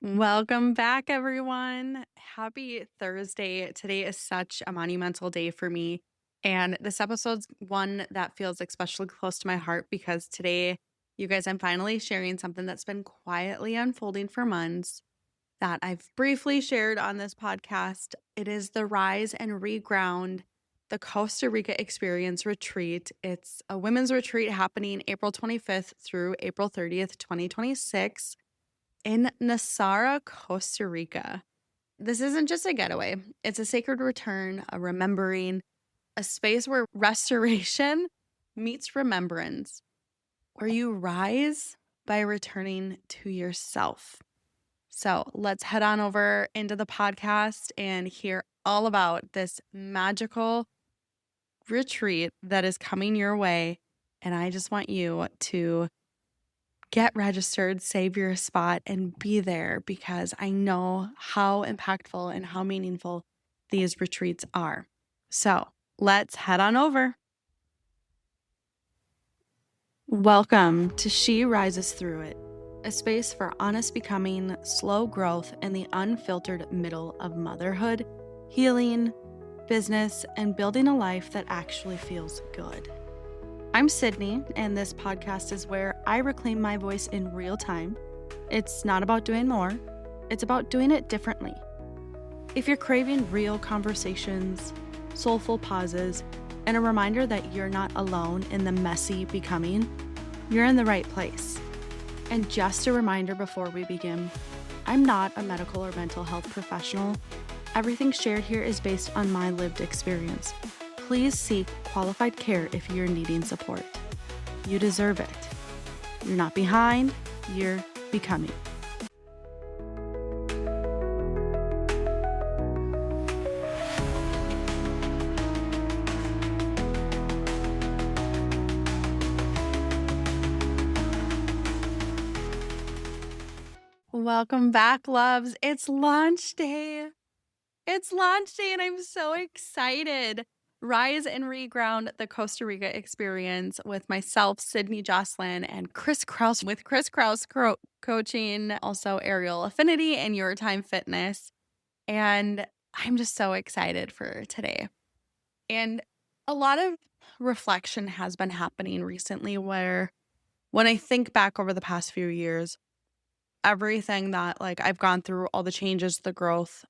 Welcome back, everyone. Happy Thursday. Today is such a monumental day for me. And this episode's one that feels especially close to my heart because today, you guys, I'm finally sharing something that's been quietly unfolding for months that I've briefly shared on this podcast. It is the Rise and Reground, the Costa Rica Experience retreat. It's a women's retreat happening April 25th through April 30th, 2026 in Nosara, Costa Rica. This isn't just a getaway, it's a sacred return, a remembering, a space where restoration meets remembrance, where you rise by returning to yourself. So let's head on over into the podcast and hear all about this magical retreat that is coming your way. And I just want you to get registered, save your spot, and be there because I know how impactful and how meaningful these retreats are. So let's head on over. Welcome to She Rises Through It, a space for honest becoming, slow growth, and the unfiltered middle of motherhood, healing, business, and building a life that actually feels good. I'm Sydney, and this podcast is where I reclaim my voice in real time. It's not about doing more, it's about doing it differently. If you're craving real conversations, soulful pauses, and a reminder that you're not alone in the messy becoming, you're in the right place. And just a reminder before we begin, I'm not a medical or mental health professional. Everything shared here is based on my lived experience. Please seek qualified care if you're needing support. You deserve it. You're not behind, you're becoming. Welcome back, loves. It's launch day. And I'm so excited. Rise and Reground, the Costa Rica Experience with myself, Sydney Jocelyn, and Chris Kraus with Chris Kraus Coaching, also Aerial Affinity and Your Time Fitness. And I'm just so excited for today. And a lot of reflection has been happening recently where when I think back over the past few years, everything that I've gone through, all the changes, the growth,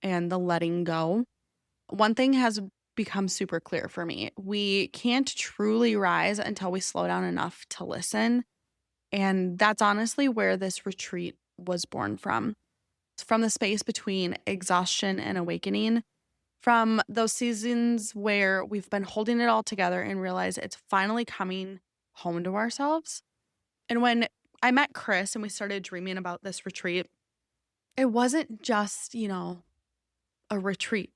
and the letting go, one thing has become super clear for me. We can't truly rise until we slow down enough to listen. And that's honestly where this retreat was born from. It's from the space between exhaustion and awakening, from those seasons where we've been holding it all together and realize it's finally coming home to ourselves. And when I met Chris and we started dreaming about this retreat, it wasn't just, a retreat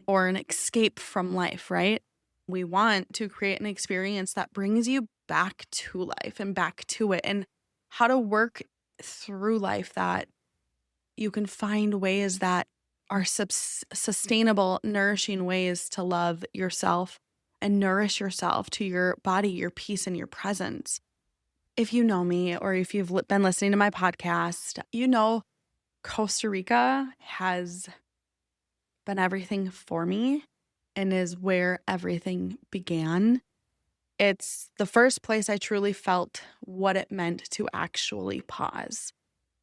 or an escape from life, right? We want to create an experience that brings you back to life and back to it, and how to work through life that you can find ways that are sustainable, nourishing ways to love yourself and nourish yourself, to your body, your peace, and your presence. If you know me or if you've been listening to my podcast, Costa Rica has been everything for me and is where everything began. It's the first place I truly felt what it meant to actually pause.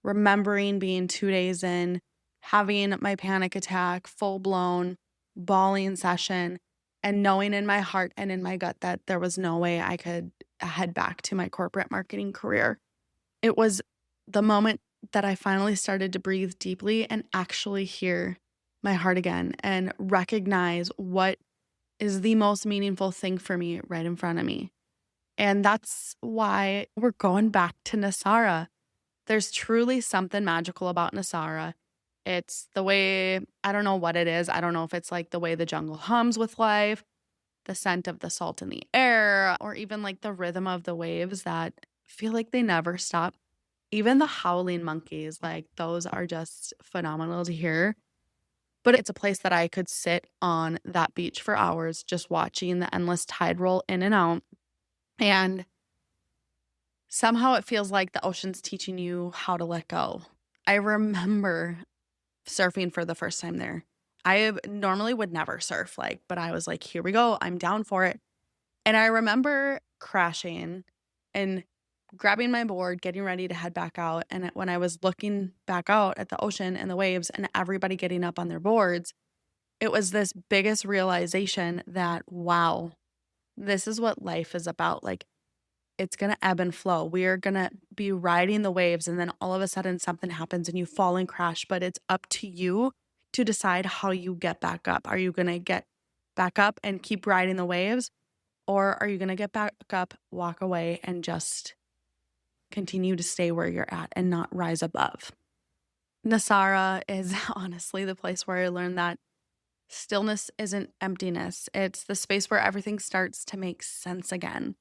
Remembering being 2 days in, having my panic attack, full blown bawling session, and knowing in my heart and in my gut that there was no way I could head back to my corporate marketing career. It was the moment that I finally started to breathe deeply and actually hear my heart again and recognize what is the most meaningful thing for me right in front of me. And that's why we're going back to Nosara. There's truly something magical about Nosara. It's the way, I don't know what it is. I don't know if it's like the way the jungle hums with life, the scent of the salt in the air, or even like the rhythm of the waves that feel like they never stop. Even the howling monkeys, like those are just phenomenal to hear. But it's a place that I could sit on that beach for hours just watching the endless tide roll in and out. And somehow it feels like the ocean's teaching you how to let go. I remember surfing for the first time there. I normally would never surf, but I was like, here we go. I'm down for it. And I remember crashing and grabbing my board, getting ready to head back out. And when I was looking back out at the ocean and the waves and everybody getting up on their boards, it was this biggest realization that, wow, this is what life is about. It's going to ebb and flow. We are going to be riding the waves, and then all of a sudden something happens and you fall and crash, but it's up to you to decide how you get back up. Are you going to get back up and keep riding the waves? Or are you going to get back up, walk away, and just continue to stay where you're at and not rise above? Nosara is honestly the place where I learned that stillness isn't emptiness. It's the space where everything starts to make sense again.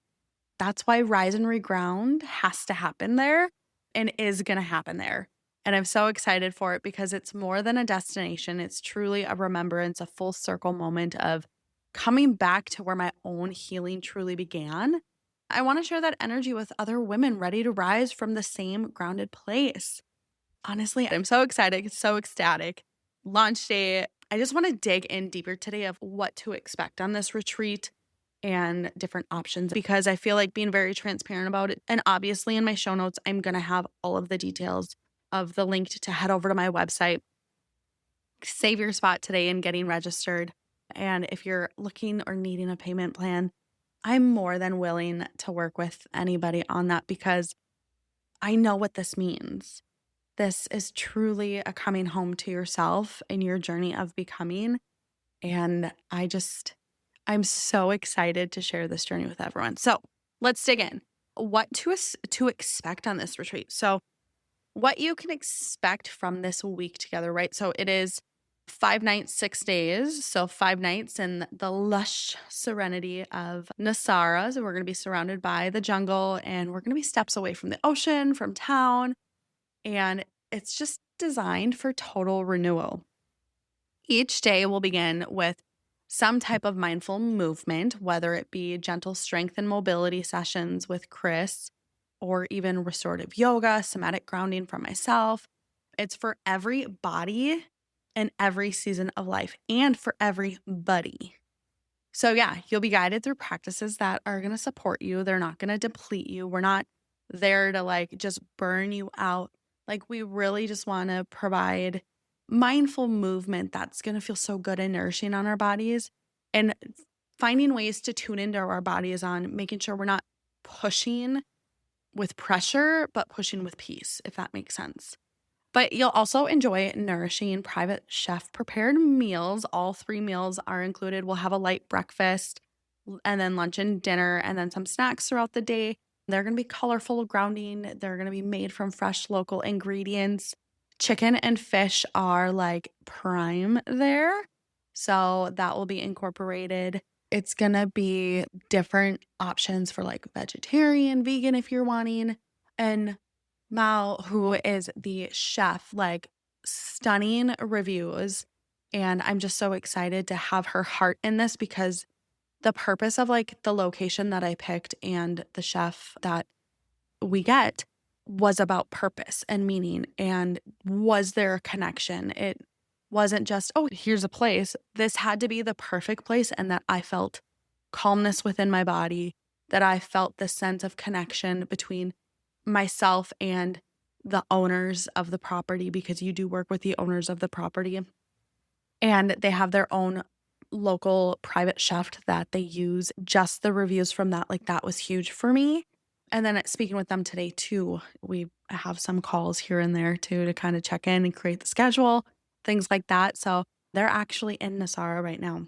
That's why Rise and Reground has to happen there and is going to happen there. And I'm so excited for it because it's more than a destination. It's truly a remembrance, a full circle moment of coming back to where my own healing truly began. I want to share that energy with other women ready to rise from the same grounded place. Honestly, I'm so excited, so ecstatic. Launch day. I just want to dig in deeper today of what to expect on this retreat and different options because I feel like being very transparent about it. And obviously, in my show notes, I'm going to have all of the details of the link to head over to my website. Save your spot today in getting registered. And if you're looking or needing a payment plan, I'm more than willing to work with anybody on that because I know what this means. This is truly a coming home to yourself in your journey of becoming. And I'm so excited to share this journey with everyone. So let's dig in. What to expect on this retreat. So what you can expect from this week together, right? So it is 5 nights, 6 days. So 5 nights in the lush serenity of Nosara. So we're going to be surrounded by the jungle and we're going to be steps away from the ocean, from town. And it's just designed for total renewal. Each day will begin with some type of mindful movement, whether it be gentle strength and mobility sessions with Chris, or even restorative yoga, somatic grounding from myself. It's for every body and every season of life and for everybody. So yeah, you'll be guided through practices that are going to support you. They're not going to deplete you. We're not there to just burn you out. We really just want to provide mindful movement that's going to feel so good and nourishing on our bodies, and finding ways to tune into our bodies on making sure we're not pushing with pressure, but pushing with peace, if that makes sense. But you'll also enjoy nourishing private chef prepared meals. All 3 meals are included. We'll have a light breakfast and then lunch and dinner and then some snacks throughout the day. They're going to be colorful, grounding. They're going to be made from fresh local ingredients. Chicken and fish are prime there. So that will be incorporated. It's going to be different options for vegetarian, vegan if you're wanting. And Mao, who is the chef, stunning reviews. And I'm just so excited to have her heart in this because the purpose of the location that I picked and the chef that we get was about purpose and meaning. And was there a connection? It wasn't just, oh, here's a place. This had to be the perfect place. And that I felt calmness within my body, that I felt the sense of connection between myself and the owners of the property, because you do work with the owners of the property. And they have their own local private chef that they use. Just the reviews from that, that was huge for me. And then speaking with them today too, we have some calls here and there too to kind of check in and create the schedule, things like that. So they're actually in Nosara right now.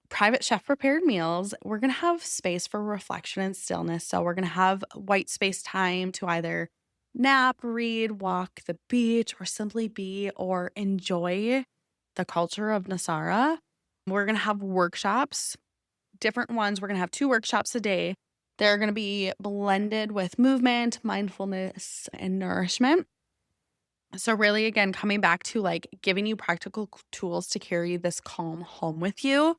Private chef prepared meals. We're going to have space for reflection and stillness. So we're going to have white space time to either nap, read, walk the beach, or simply be or enjoy the culture of Nosara. We're going to have workshops, different ones. We're going to have 2 workshops a day. They're going to be blended with movement, mindfulness, and nourishment. So really, again, coming back to giving you practical tools to carry this calm home with you,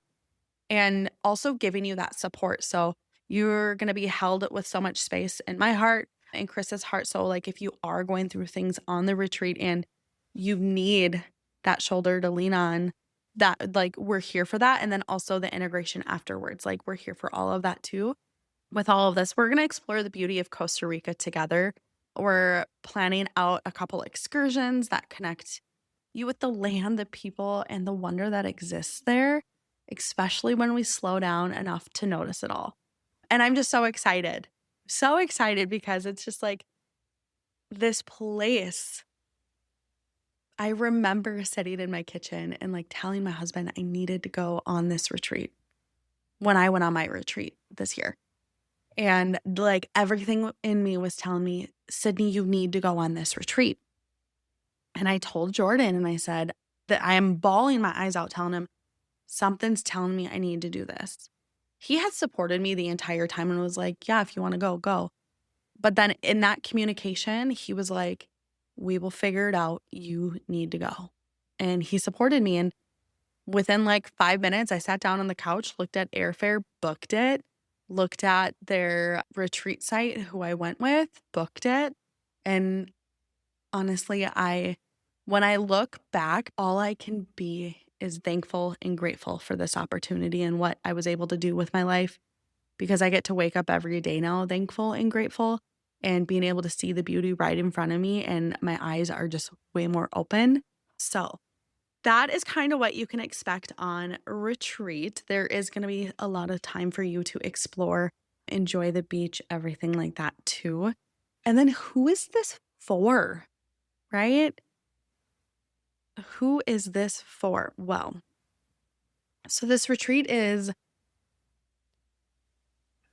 and also giving you that support. So you're going to be held with so much space in my heart. in Chris's heart. So like if you are going through things on the retreat and you need that shoulder to lean on, that like we're here for that. And then also the integration afterwards. Like we're here for all of that too. With all of this, we're going to explore the beauty of Costa Rica together. We're planning out a couple excursions that connect you with the land, the people, and the wonder that exists there, especially when we slow down enough to notice it all. And I'm just so excited because it's just like this place. I remember sitting in my kitchen and like telling my husband I needed to go on this retreat when I went on my retreat this year. And like everything in me was telling me, Sydney, you need to go on this retreat. And I told Jordan and I said that I am bawling my eyes out, telling him, something's telling me I need to do this. He had supported me the entire time and was like, yeah, if you want to go, go. But then in that communication, he was like, we will figure it out. You need to go. And he supported me. And within like 5 minutes, I sat down on the couch, looked at airfare, booked it, looked at their retreat site, who I went with, booked it. And honestly, when I look back, all I can be is thankful and grateful for this opportunity and what I was able to do with my life, because I get to wake up every day now thankful and grateful and being able to see the beauty right in front of me, and my eyes are just way more open. So that is kind of what you can expect on retreat. There is going to be a lot of time for you to explore, enjoy the beach, everything like that too. And then who is this for, right? Who is this for? Well, so this retreat is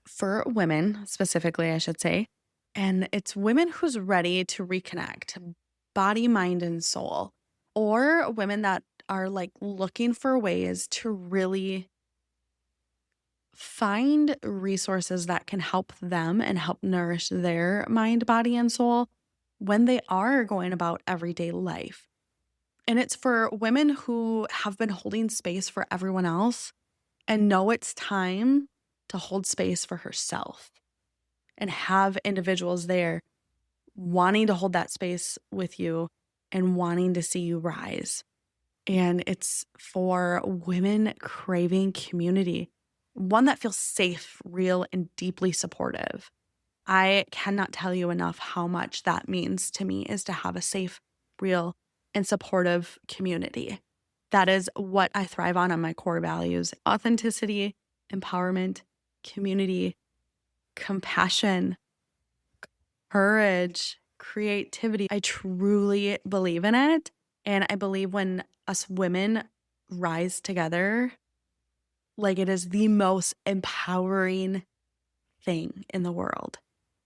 for women specifically, I should say. And it's women who's ready to reconnect body, mind, and soul, or women that are like looking for ways to really find resources that can help them and help nourish their mind, body, and soul when they are going about everyday life. And it's for women who have been holding space for everyone else and know it's time to hold space for herself and have individuals there wanting to hold that space with you and wanting to see you rise. And it's for women craving community, one that feels safe, real, and deeply supportive. I cannot tell you enough how much that means to me, is to have a safe, real, and supportive community. That is what I thrive on my core values: authenticity, empowerment, community, compassion, courage, creativity. I truly believe in it. And I believe when us women rise together, like it is the most empowering thing in the world.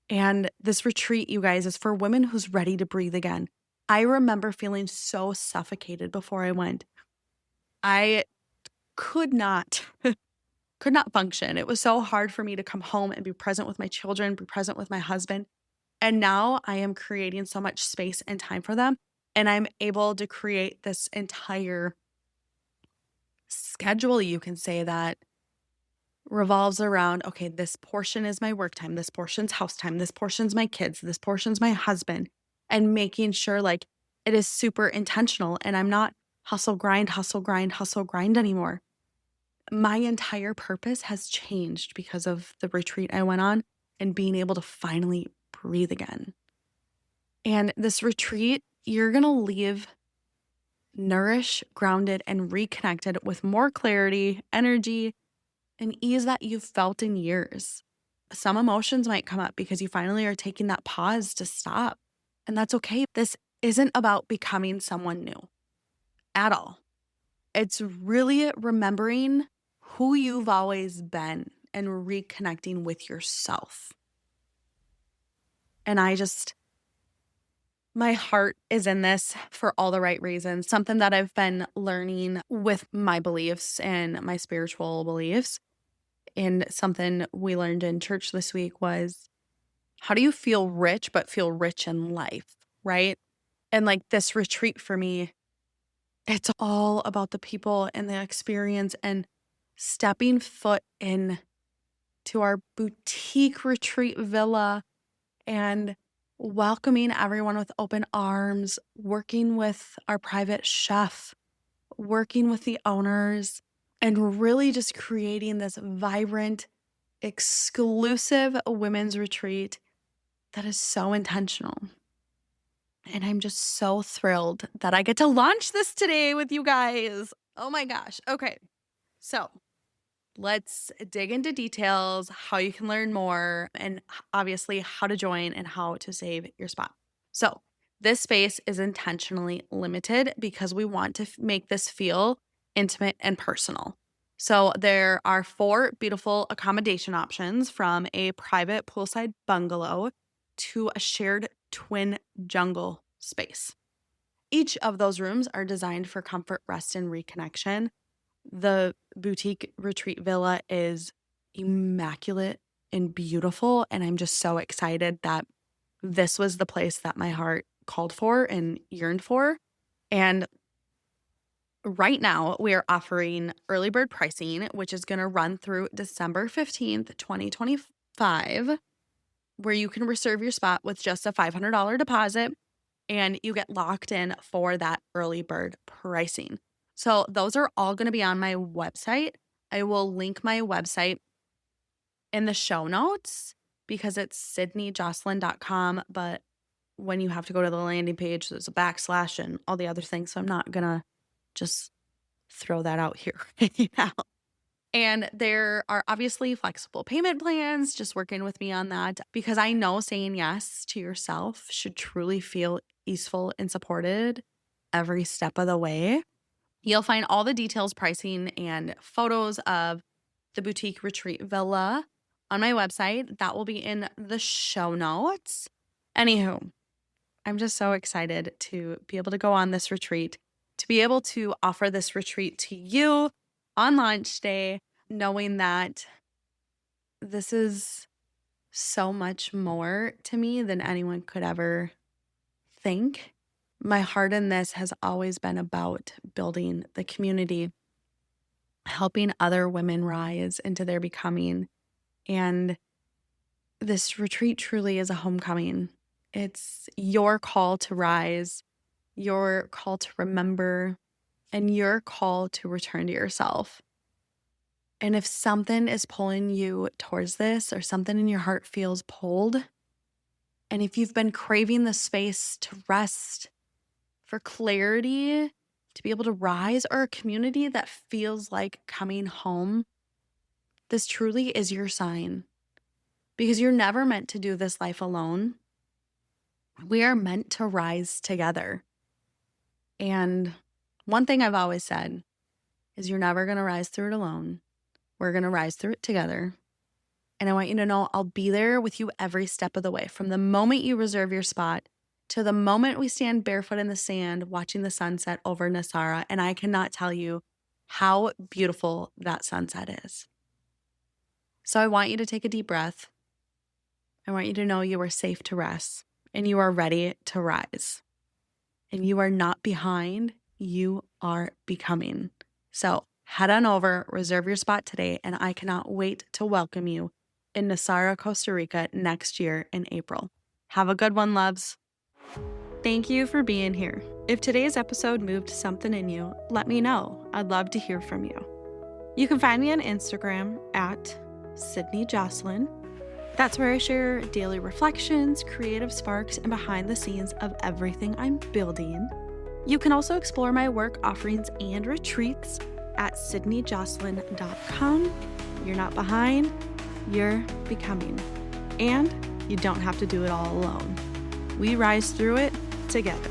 And this retreat, you guys, is for women who's ready to breathe again. I remember feeling so suffocated before I went. I could not function. It was so hard for me to come home and be present with my children, be present with my husband. And now I am creating so much space and time for them. And I'm able to create this entire schedule, you can say, that revolves around, okay, this portion is my work time, this portion's house time, this portion's my kids, this portion's my husband, and making sure like it is super intentional and I'm not hustle, grind, hustle, grind, hustle, grind anymore. My entire purpose has changed because of the retreat I went on and being able to finally breathe again. And this retreat, you're going to leave nourished, grounded, and reconnected with more clarity, energy, and ease that you've felt in years. Some emotions might come up because you finally are taking that pause to stop. And that's okay. This isn't about becoming someone new at all. It's really remembering who you've always been and reconnecting with yourself. And my heart is in this for all the right reasons. Something that I've been learning with my beliefs and my spiritual beliefs, and something we learned in church this week, was, how do you feel rich but feel rich in life, right? And like this retreat for me, it's all about the people and the experience and stepping foot in to our boutique retreat villa and welcoming everyone with open arms, working with our private chef, working with the owners, and really just creating this vibrant, exclusive women's retreat that is so intentional. And I'm just so thrilled that I get to launch this today with you guys. Oh my gosh. Okay. So let's dig into details, how you can learn more, and obviously how to join and how to save your spot. So this space is intentionally limited because we want to make this feel intimate and personal. So there are 4 beautiful accommodation options, from a private poolside bungalow to a shared twin jungle space. Each of those rooms are designed for comfort, rest, and reconnection. The boutique retreat villa is immaculate and beautiful, and I'm just so excited that this was the place that my heart called for and yearned for. And right now, we are offering early bird pricing, which is going to run through December 15th, 2025, where you can reserve your spot with just a $500 deposit, and you get locked in for that early bird pricing. So those are all going to be on my website. I will link my website in the show notes because it's sydneyjocelyn.com. But when you have to go to the landing page, there's a backslash and all the other things. So I'm not going to just throw that out here right now. And there are obviously flexible payment plans, just working with me on that, because I know saying yes to yourself should truly feel easeful and supported every step of the way. You'll find all the details, pricing, and photos of the boutique retreat villa on my website. That will be in the show notes. Anywho, I'm just so excited to be able to go on this retreat, to be able to offer this retreat to you on launch day, knowing that this is so much more to me than anyone could ever think. My heart in this has always been about building the community, helping other women rise into their becoming. And this retreat truly is a homecoming. It's your call to rise, your call to remember, and your call to return to yourself. And if something is pulling you towards this, or something in your heart feels pulled, and if you've been craving the space to rest, for clarity, to be able to rise, or a community that feels like coming home, this truly is your sign. Because you're never meant to do this life alone. We are meant to rise together. And one thing I've always said is you're never going to rise through it alone. We're going to rise through it together. And I want you to know I'll be there with you every step of the way, from the moment you reserve your spot to the moment we stand barefoot in the sand watching the sunset over Nosara. And I cannot tell you how beautiful that sunset is. So I want you to take a deep breath. I want you to know you are safe to rest and you are ready to rise. And you are not behind, you are becoming. So head on over, reserve your spot today, and I cannot wait to welcome you in Nosara, Costa Rica next year in April. Have a good one, loves. Thank you for being here. If today's episode moved something in you, let me know. I'd love to hear from you. You can find me on Instagram at Sydney Jocelyn. That's where I share daily reflections, creative sparks, and behind the scenes of everything I'm building. You can also explore my work offerings and retreats at sydneyjocelyn.com. You're not behind, you're becoming. And you don't have to do it all alone. We rise through it together.